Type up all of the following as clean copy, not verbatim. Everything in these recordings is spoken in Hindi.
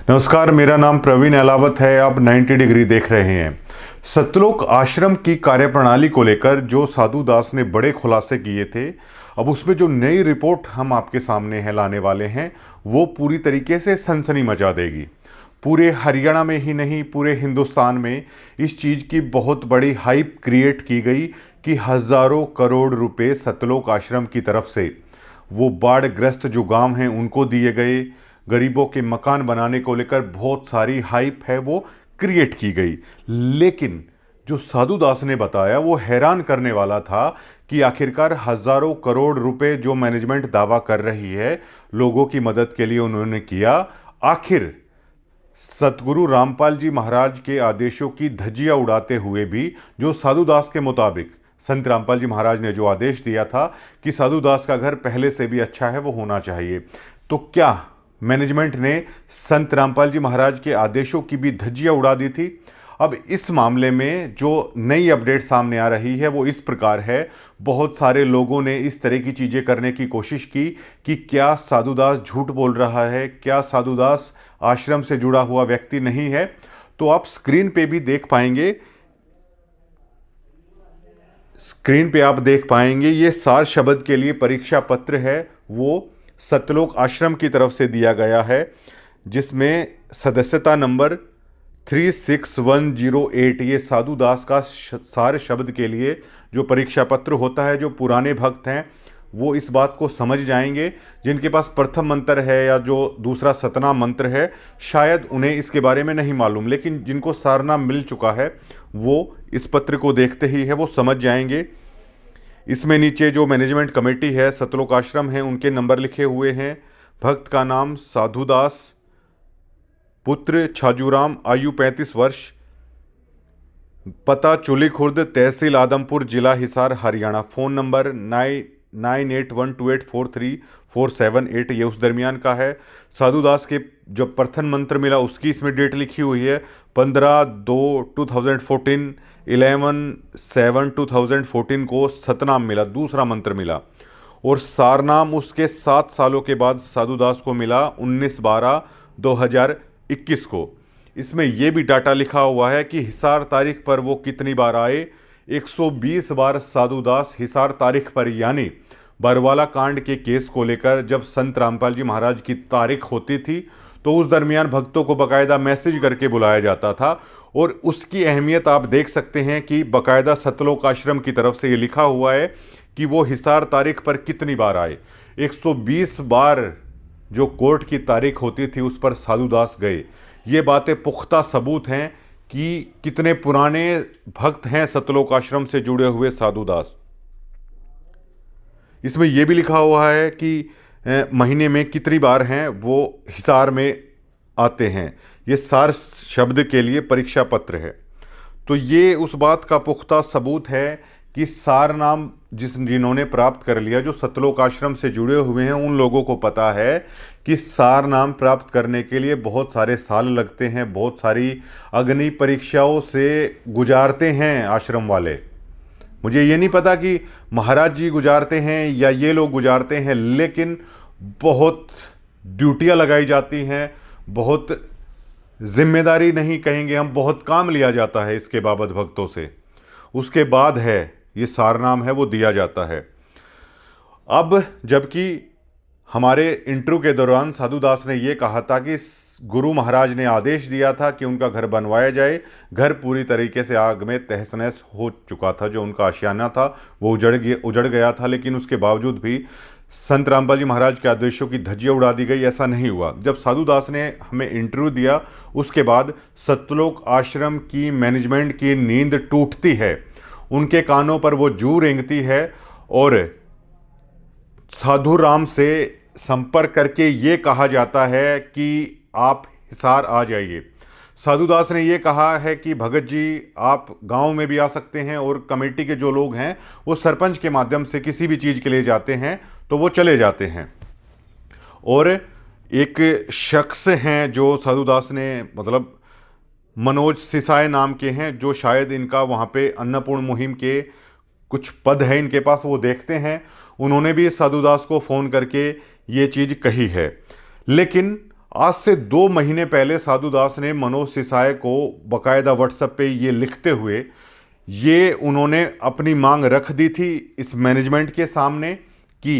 नमस्कार, मेरा नाम प्रवीण अलावत है। आप 90 डिग्री देख रहे हैं। सतलोक आश्रम की कार्यप्रणाली को लेकर जो साधु दास ने बड़े खुलासे किए थे, अब उसमें जो नई रिपोर्ट हम आपके सामने है लाने वाले हैं, वो पूरी तरीके से सनसनी मचा देगी। पूरे हरियाणा में ही नहीं, पूरे हिंदुस्तान में इस चीज़ की बहुत बड़ी हाइप क्रिएट की गई कि हज़ारों करोड़ रुपए सतलोक आश्रम की तरफ से वो बाढ़ग्रस्त जो गांव हैं उनको दिए गए। गरीबों के मकान बनाने को लेकर बहुत सारी हाइप है वो क्रिएट की गई। लेकिन जो साधु दास ने बताया वो हैरान करने वाला था कि आखिरकार हज़ारों करोड़ रुपए जो मैनेजमेंट दावा कर रही है लोगों की मदद के लिए उन्होंने किया, आखिर सतगुरु रामपाल जी महाराज के आदेशों की धज्जियां उड़ाते हुए भी, जो साधु दास के मुताबिक संत रामपाल जी महाराज ने जो आदेश दिया था कि साधु दास का घर पहले से भी अच्छा है वो होना चाहिए, तो क्या मैनेजमेंट ने संत रामपाल जी महाराज के आदेशों की भी धज्जियां उड़ा दी थी? अब इस मामले में जो नई अपडेट सामने आ रही है वो इस प्रकार है। बहुत सारे लोगों ने इस तरह की चीज़ें करने की कोशिश की कि क्या साधु दास झूठ बोल रहा है, क्या साधु दास आश्रम से जुड़ा हुआ व्यक्ति नहीं है। तो आप स्क्रीन पे भी देख पाएंगे, आप देख पाएंगे ये सार शब्द के लिए परीक्षा पत्र है, वो सतलोक आश्रम की तरफ से दिया गया है, जिसमें सदस्यता नंबर 36108 ये साधु दास का सार शब्द के लिए जो परीक्षा पत्र होता है। जो पुराने भक्त हैं वो इस बात को समझ जाएंगे, जिनके पास प्रथम मंत्र है या जो दूसरा सतनाम मंत्र है शायद उन्हें इसके बारे में नहीं मालूम, लेकिन जिनको सारनाम मिल चुका है वो इस पत्र को देखते ही है वो समझ जाएंगे। इसमें नीचे जो मैनेजमेंट कमेटी है सतलोक आश्रम है उनके नंबर लिखे हुए हैं। भक्त का नाम साधुदास, पुत्र छाजूराम, आयु 35 वर्ष, पता चुली खुर्द, तहसील आदमपुर, जिला हिसार, हरियाणा। फ़ोन नंबर 9812284347 ये उस दरमियान का है। साधु दास के जब प्रथम मंत्र मिला उसकी इसमें डेट लिखी हुई है 15/2/2014, 11/7/2014 को सतनाम मिला, दूसरा मंत्र मिला, और सारनाम उसके 7 सालों के बाद साधु दास को मिला 19/12/2021 को। इसमें यह भी डाटा लिखा हुआ है कि हिसार तारीख पर वो कितनी बार आए। 120 बार साधु दास हिसार तारीख पर, यानी बरवाला कांड के केस को लेकर जब संत रामपाल जी महाराज की तारीख होती थी तो उस दरमियान भक्तों को बाकायदा मैसेज करके बुलाया जाता था। और उसकी अहमियत आप देख सकते हैं कि बाकायदा सतलोक आश्रम की तरफ से ये लिखा हुआ है कि वो हिसार तारीख पर कितनी बार आए। 120 बार जो कोर्ट की तारीख होती थी उस पर साधु दास गए। ये बातें पुख्ता सबूत हैं कि कितने पुराने भक्त हैं सतलोक आश्रम से जुड़े हुए साधु दास। इसमें यह भी लिखा हुआ है कि महीने में कितनी बार हैं वो हिसार में आते हैं। ये सार शब्द के लिए परीक्षा पत्र है। तो ये उस बात का पुख्ता सबूत है कि सार नाम जिन्होंने प्राप्त कर लिया, जो सतलोक आश्रम से जुड़े हुए हैं, उन लोगों को पता है कि सार नाम प्राप्त करने के लिए बहुत सारे साल लगते हैं, बहुत सारी अग्नि परीक्षाओं से गुजारते हैं आश्रम वाले। मुझे ये नहीं पता कि महाराज जी गुजारते हैं या ये लोग गुजारते हैं, लेकिन बहुत ड्यूटियां लगाई जाती हैं, बहुत जिम्मेदारी नहीं कहेंगे हम, बहुत काम लिया जाता है इसके बाबत भक्तों से। उसके बाद है ये सारनाम है वो दिया जाता है। अब जबकि हमारे इंटरव्यू के दौरान साधु दास ने ये कहा था कि गुरु महाराज ने आदेश दिया था कि उनका घर बनवाया जाए। घर पूरी तरीके से आग में तहस नहस हो चुका था, जो उनका आशियाना था वो उजड़ गया था, लेकिन उसके बावजूद भी संत रामपाल जी महाराज के आदेशों की धज्जियां उड़ा दी गई। ऐसा नहीं हुआ। जब साधु दास ने हमें इंटरव्यू दिया उसके बाद सतलोक आश्रम की मैनेजमेंट की नींद टूटती है, उनके कानों पर वो जू रेंगती है और साधु राम से संपर्क करके ये कहा जाता है कि आप हिसार आ जाइए। साधु दास ने ये कहा है कि भगत जी आप गांव में भी आ सकते हैं, और कमेटी के जो लोग हैं वो सरपंच के माध्यम से किसी भी चीज़ के लिए जाते हैं तो वो चले जाते हैं। और एक शख्स हैं जो साधु दास ने, मतलब मनोज सिसाए नाम के हैं, जो शायद इनका वहाँ पे अन्नपूर्ण मुहिम के कुछ पद है इनके पास, वो देखते हैं। उन्होंने भी साधु दास को फ़ोन करके ये चीज़ कही है। लेकिन आज से 2 महीने पहले साधु दास ने मनोज सिसाए को बकायदा व्हाट्सएप पे ये लिखते हुए ये उन्होंने अपनी मांग रख दी थी इस मैनेजमेंट के सामने कि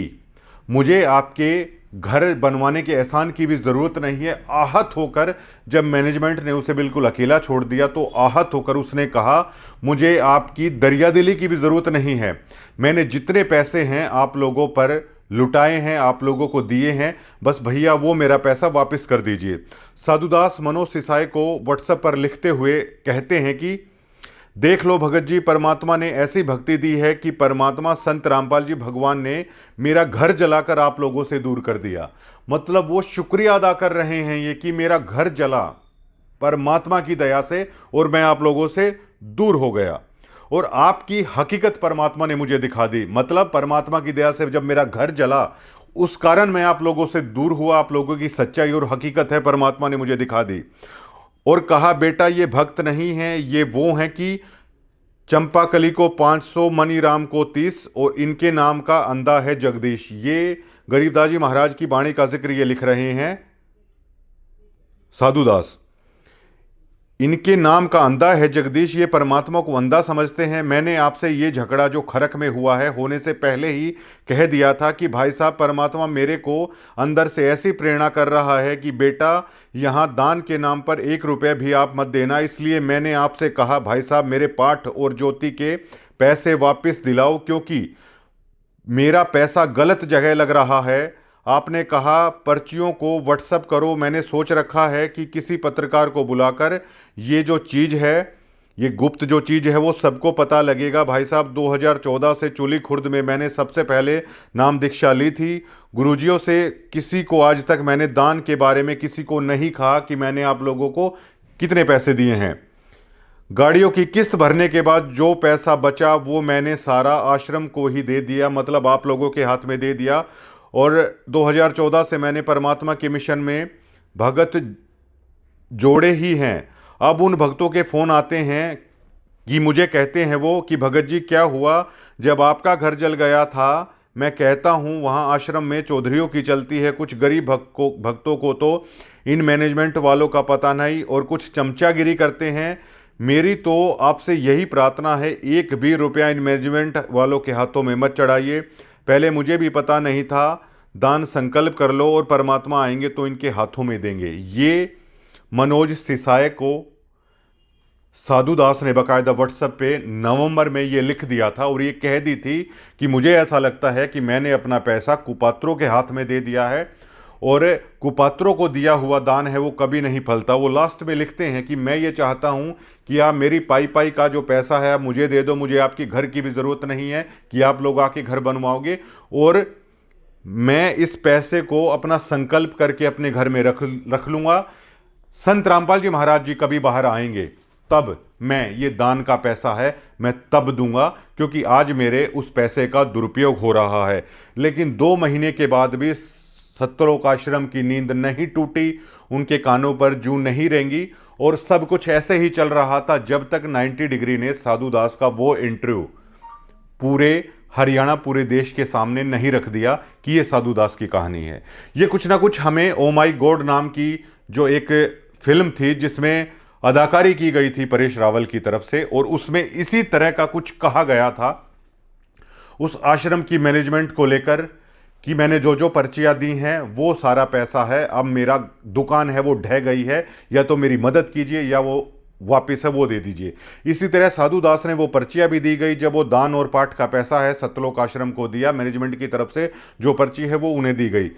मुझे आपके घर बनवाने के एहसान की भी ज़रूरत नहीं है। आहत होकर जब मैनेजमेंट ने उसे बिल्कुल अकेला छोड़ दिया तो आहत होकर उसने कहा मुझे आपकी दरियादिली की भी ज़रूरत नहीं है, मैंने जितने पैसे हैं आप लोगों पर लुटाए हैं, आप लोगों को दिए हैं, बस भैया वो मेरा पैसा वापस कर दीजिए। साधुदास मनोज सिसाए को व्हाट्सएप पर लिखते हुए कहते हैं कि देख लो भगत जी, परमात्मा ने ऐसी भक्ति दी है कि परमात्मा संत रामपाल जी भगवान ने मेरा घर जलाकर आप लोगों से दूर कर दिया। मतलब वो शुक्रिया अदा कर रहे हैं ये कि मेरा घर जला परमात्मा की दया से और मैं आप लोगों से दूर हो गया और आपकी हकीकत परमात्मा ने मुझे दिखा दी। मतलब परमात्मा की दया से जब मेरा घर जला उस कारण मैं आप लोगों से दूर हुआ, आप लोगों की सच्चाई और हकीकत है परमात्मा ने मुझे दिखा दी। और कहा बेटा ये भक्त नहीं है, ये वो हैं कि चंपाकली को 500 मनीराम को 30 और इनके नाम का अंधा है जगदीश। ये गरीबदास जी महाराज की वाणी का जिक्र ये लिख रहे हैं साधुदास। इनके नाम का अंधा है जगदीश, ये परमात्मा को अंधा समझते हैं। मैंने आपसे ये झगड़ा जो खरक में हुआ है होने से पहले ही कह दिया था कि भाई साहब परमात्मा मेरे को अंदर से ऐसी प्रेरणा कर रहा है कि बेटा यहाँ दान के नाम पर 1 रुपया भी आप मत देना। इसलिए मैंने आपसे कहा भाई साहब मेरे पाठ और ज्योति के पैसे वापस दिलाओ, क्योंकि मेरा पैसा गलत जगह लग रहा है। आपने कहा पर्चियों को व्हाट्सएप करो, मैंने सोच रखा है कि किसी पत्रकार को बुलाकर ये जो चीज़ है, ये गुप्त जो चीज़ है वो सबको पता लगेगा। भाई साहब 2014 से चूली खुर्द में मैंने सबसे पहले नाम दीक्षा ली थी गुरुजियों से। किसी को आज तक मैंने दान के बारे में किसी को नहीं कहा कि मैंने आप लोगों को कितने पैसे दिए हैं। गाड़ियों की किस्त भरने के बाद जो पैसा बचा वो मैंने सारा आश्रम को ही दे दिया, मतलब आप लोगों के हाथ में दे दिया। और 2014 से मैंने परमात्मा के मिशन में भगत जोड़े ही हैं। अब उन भक्तों के फ़ोन आते हैं कि मुझे कहते हैं वो कि भगत जी क्या हुआ जब आपका घर जल गया था। मैं कहता हूँ वहाँ आश्रम में चौधरियों की चलती है, कुछ गरीब भक्तों को तो इन मैनेजमेंट वालों का पता नहीं और कुछ चमचागिरी करते हैं। मेरी तो आपसे यही प्रार्थना है, 1 भी रुपया इन मैनेजमेंट वालों के हाथों में मत चढ़ाइए। पहले मुझे भी पता नहीं था, दान संकल्प कर लो और परमात्मा आएंगे तो इनके हाथों में देंगे। ये मनोज सिसाए को साधुदास ने बाकायदा व्हाट्सएप पे नवंबर में ये लिख दिया था और ये कह दी थी कि मुझे ऐसा लगता है कि मैंने अपना पैसा कुपात्रों के हाथ में दे दिया है और कुपात्रों को दिया हुआ दान है वो कभी नहीं फलता। वो लास्ट में लिखते हैं कि मैं ये चाहता हूँ कि आप मेरी पाई पाई का जो पैसा है आप मुझे दे दो, मुझे आपकी घर की भी ज़रूरत नहीं है कि आप लोग आके घर बनवाओगे, और मैं इस पैसे को अपना संकल्प करके अपने घर में रख लूँगा। संत रामपाल जी महाराज जी कभी बाहर आएंगे तब मैं ये दान का पैसा है मैं तब दूंगा, क्योंकि आज मेरे उस पैसे का दुरुपयोग हो रहा है। लेकिन 2 महीने के बाद भी सतलोक आश्रम की नींद नहीं टूटी, उनके कानों पर जूं नहीं रेंगी और सब कुछ ऐसे ही चल रहा था जब तक 90 डिग्री ने साधुदास का वो इंटरव्यू पूरे हरियाणा पूरे देश के सामने नहीं रख दिया कि ये साधुदास की कहानी है। ये कुछ ना कुछ हमें ओ माई गॉड नाम की जो एक फिल्म थी जिसमें अदाकारी की गई थी परेश रावल की तरफ से, और उसमें इसी तरह का कुछ कहा गया था उस आश्रम की मैनेजमेंट को लेकर कि मैंने जो जो पर्चियाँ दी हैं वो सारा पैसा है, अब मेरा दुकान है वो ढह गई है, या तो मेरी मदद कीजिए या वो वापस है वो दे दीजिए। इसी तरह साधुदास ने वो पर्चियाँ भी दी गई, जब वो दान और पाठ का पैसा है सतलोक आश्रम को दिया मैनेजमेंट की तरफ से, जो पर्ची है वो उन्हें दी गई।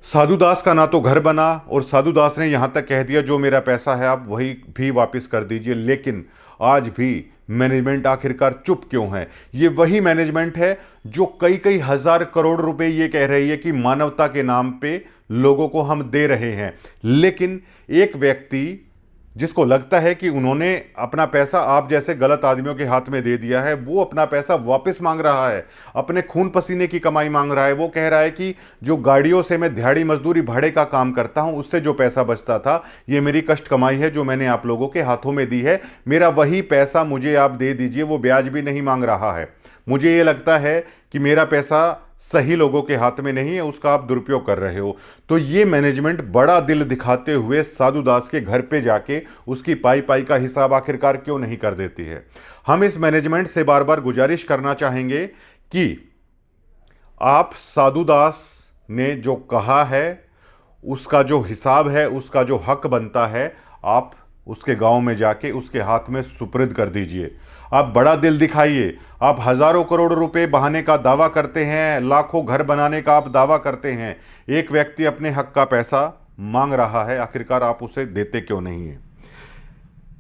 साधुदास का ना तो घर बना और साधुदास ने यहाँ तक कह दिया जो मेरा पैसा है आप वही भी वापस कर दीजिए। लेकिन आज भी मैनेजमेंट आखिरकार चुप क्यों है? ये वही मैनेजमेंट है जो कई कई हजार करोड़ रुपए ये कह रही है कि मानवता के नाम पे लोगों को हम दे रहे हैं, लेकिन एक व्यक्ति जिसको लगता है कि उन्होंने अपना पैसा आप जैसे गलत आदमियों के हाथ में दे दिया है, वो अपना पैसा वापस मांग रहा है, अपने खून पसीने की कमाई मांग रहा है। वो कह रहा है कि जो गाड़ियों से मैं दिहाड़ी मजदूरी भाड़े का काम करता हूं उससे जो पैसा बचता था ये मेरी कष्ट कमाई है जो मैंने आप लोगों के हाथों में दी है, मेरा वही पैसा मुझे आप दे दीजिए। वो ब्याज भी नहीं मांग रहा है। मुझे ये लगता है कि मेरा पैसा सही लोगों के हाथ में नहीं है, उसका आप दुरुपयोग कर रहे हो। तो ये मैनेजमेंट बड़ा दिल दिखाते हुए साधु दास के घर पे जाके उसकी पाई पाई का हिसाब आखिरकार क्यों नहीं कर देती है। हम इस मैनेजमेंट से बार बार गुजारिश करना चाहेंगे कि आप साधु दास ने जो कहा है उसका जो हिसाब है, उसका जो हक बनता है, आप उसके गांव में जाके उसके हाथ में सुपुर्द कर दीजिए। आप बड़ा दिल दिखाइए। आप हजारों करोड़ रुपए बहाने का दावा करते हैं, लाखों घर बनाने का आप दावा करते हैं, एक व्यक्ति अपने हक का पैसा मांग रहा है, आखिरकार आप उसे देते क्यों नहीं है।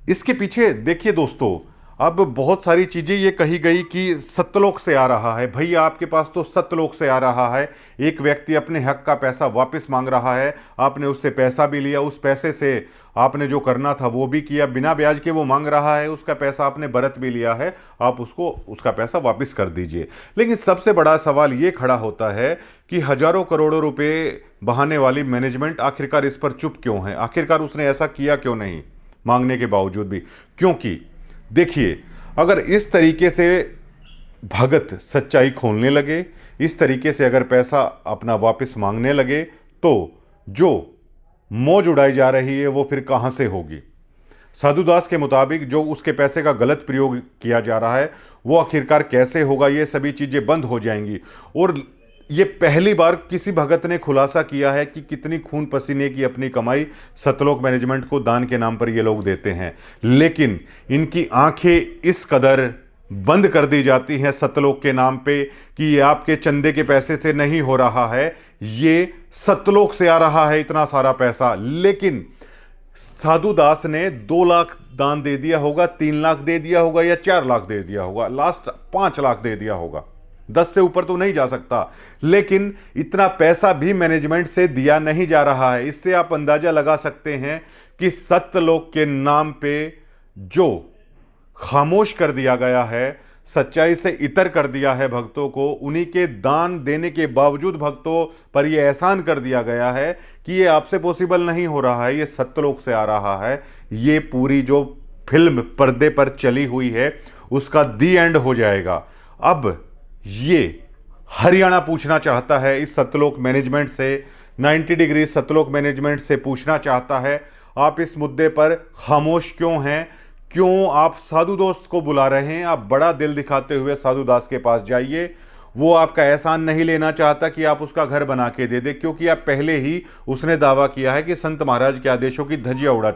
इसके पीछे देखिए दोस्तों, अब बहुत सारी चीज़ें ये कही गई कि सत्यलोक से आ रहा है। भैया आपके पास तो सत्यलोक से आ रहा है, एक व्यक्ति अपने हक का पैसा वापस मांग रहा है, आपने उससे पैसा भी लिया, उस पैसे से आपने जो करना था वो भी किया, बिना ब्याज के वो मांग रहा है, उसका पैसा आपने बरत भी लिया है, आप उसको उसका पैसा वापस कर दीजिए। लेकिन सबसे बड़ा सवाल ये खड़ा होता है कि हजारों करोड़ों रुपए बहाने वाली मैनेजमेंट आखिरकार इस पर चुप क्यों है, आखिरकार उसने ऐसा किया क्यों नहीं मांगने के बावजूद भी। क्योंकि देखिए, अगर इस तरीके से भगत सच्चाई खोलने लगे, इस तरीके से अगर पैसा अपना वापस मांगने लगे, तो जो मौज उड़ाई जा रही है वो फिर कहां से होगी। साधु दास के मुताबिक जो उसके पैसे का गलत प्रयोग किया जा रहा है वो आखिरकार कैसे होगा, ये सभी चीजें बंद हो जाएंगी। और ये पहली बार किसी भगत ने खुलासा किया है कि कितनी खून पसीने की अपनी कमाई सतलोक मैनेजमेंट को दान के नाम पर ये लोग देते हैं। लेकिन इनकी आंखें इस कदर बंद कर दी जाती हैं सतलोक के नाम पे कि ये आपके चंदे के पैसे से नहीं हो रहा है, ये सतलोक से आ रहा है इतना सारा पैसा। लेकिन साधु दास ने 2 लाख दान दे दिया होगा, 3 लाख दे दिया होगा या 4 लाख दे दिया होगा, लास्ट 5 लाख दे दिया होगा, 10 से ऊपर तो नहीं जा सकता। लेकिन इतना पैसा भी मैनेजमेंट से दिया नहीं जा रहा है। इससे आप अंदाजा लगा सकते हैं कि सत्यलोक के नाम पे जो खामोश कर दिया गया है, सच्चाई से इतर कर दिया है भक्तों को, उन्हीं के दान देने के बावजूद भक्तों पर यह एहसान कर दिया गया है कि ये आपसे पॉसिबल नहीं हो रहा है, ये सत्यलोक से आ रहा है। ये पूरी जो फिल्म पर्दे पर चली हुई है उसका दी एंड हो जाएगा। अब ये हरियाणा पूछना चाहता है इस सतलोक मैनेजमेंट से, 90 डिग्री सतलोक मैनेजमेंट से पूछना चाहता है, आप इस मुद्दे पर खामोश क्यों हैं, क्यों आप साधु दास को बुला रहे हैं। आप बड़ा दिल दिखाते हुए साधु दास के पास जाइए, वो आपका एहसान नहीं लेना चाहता कि आप उसका घर बना के दे दे, क्योंकि आप पहले ही उसने दावा किया है कि संत महाराज के आदेशों की धज्जियां उड़ा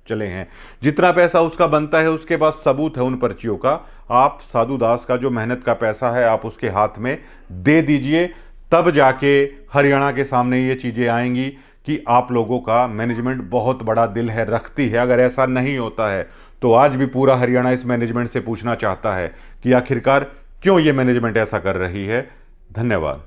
चले हैं। जितना पैसा उसका बनता है उसके पास सबूत है उन पर्चियों का। आप साधु दास का जो मेहनत का पैसा है आप उसके हाथ में दे दीजिए, तब जाके हरियाणा के सामने ये चीज़ें आएंगी कि आप लोगों का मैनेजमेंट बहुत बड़ा दिल है, रखती है। अगर ऐसा नहीं होता है तो आज भी पूरा हरियाणा इस मैनेजमेंट से पूछना चाहता है कि आखिरकार क्यों ये मैनेजमेंट ऐसा कर रही है। धन्यवाद।